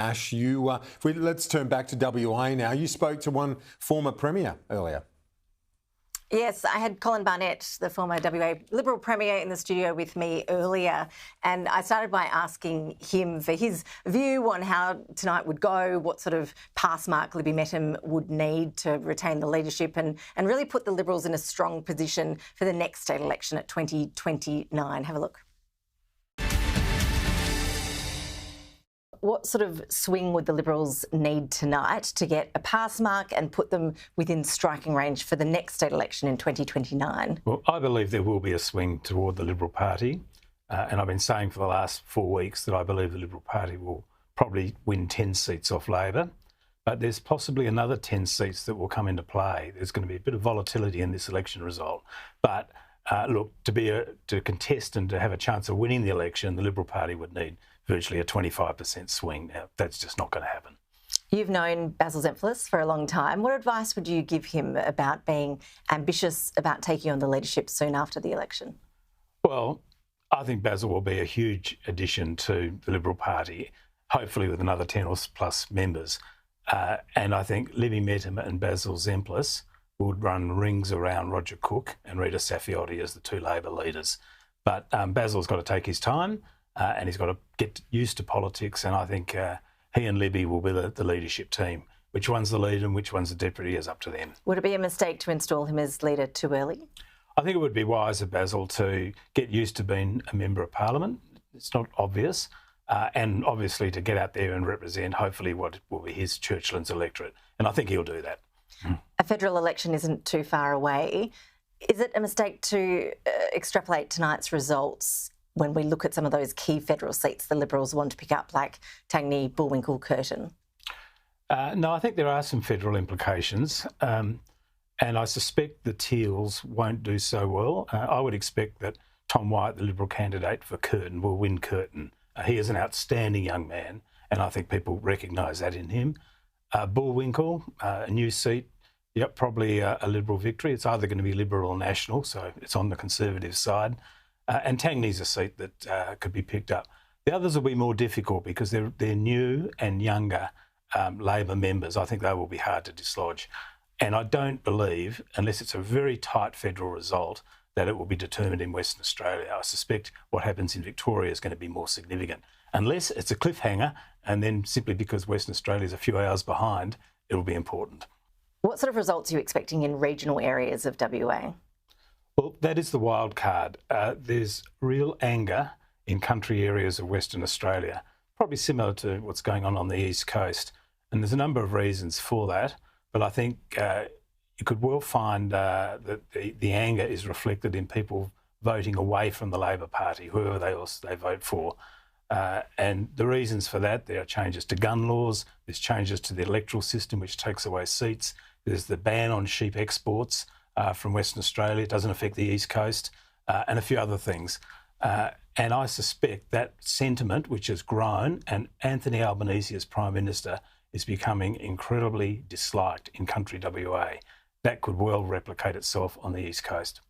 Ash, let's turn back to WA now. You spoke to one former Premier earlier. Yes, I had Colin Barnett, the former WA Liberal Premier, in the studio with me earlier, and I started by asking him for his view on how tonight would go, what sort of pass mark Libby Mettam would need to retain the leadership and really put the Liberals in a strong position for the next state election at 2029. Have a look. What sort of swing would the Liberals need tonight to get a pass mark and put them within striking range for the next state election in 2029? Well, I believe there will be a swing toward the Liberal Party. And I've been saying for the last 4 weeks that I believe the Liberal Party will probably win 10 seats off Labor. But there's possibly another 10 seats that will come into play. There's going to be a bit of volatility in this election result. But look, to contest and to have a chance of winning the election, the Liberal Party would need virtually a 25% swing. Now, that's just not going to happen. You've known Basil Zempilas for a long time. What advice would you give him about being ambitious about taking on the leadership soon after the election? Well, I think Basil will be a huge addition to the Liberal Party, hopefully with another 10 or plus members. And I think Libby Mettam and Basil Zempilas would run rings around Roger Cook and Rita Saffioti as the two Labor leaders. But Basil's got to take his time. And he's got to get used to politics, and I think he and Libby will be the leadership team. Which one's the leader and which one's the deputy is up to them. Would it be a mistake to install him as leader too early? I think it would be wise of Basil to get used to being a member of Parliament. It's not obvious. And obviously to get out there and represent, hopefully, what will be his Churchlands electorate. And I think he'll do that. A federal election isn't too far away. Is it a mistake to extrapolate tonight's results when we look at some of those key federal seats the Liberals want to pick up, like Tangney, Bullwinkle, Curtin? No, I think there are some federal implications, and I suspect the Teals won't do so well. I would expect that Tom White, the Liberal candidate for Curtin, will win Curtin. He is an outstanding young man, and I think people recognise that in him. Bullwinkle, a new seat, yep, probably a Liberal victory. It's either going to be Liberal or National, so it's on the Conservative side. And Tangney's a seat that could be picked up. The others will be more difficult because they're new and younger Labor members. I think they will be hard to dislodge. And I don't believe, unless it's a very tight federal result, that it will be determined in Western Australia. I suspect what happens in Victoria is going to be more significant. Unless it's a cliffhanger, and then simply because Western Australia is a few hours behind, it will be important. What sort of results are you expecting in regional areas of WA? Well, that is the wild card. There's real anger in country areas of Western Australia, probably similar to what's going on the East Coast. And there's a number of reasons for that. But I think you could well find that the anger is reflected in people voting away from the Labor Party, whoever else they vote for. And the reasons for that, there are changes to gun laws, there's changes to the electoral system, which takes away seats. There's the ban on sheep exports from Western Australia. It doesn't affect the East Coast, and a few other things. And I suspect that sentiment, which has grown, and Anthony Albanese as Prime Minister is becoming incredibly disliked in country WA. That could well replicate itself on the East Coast.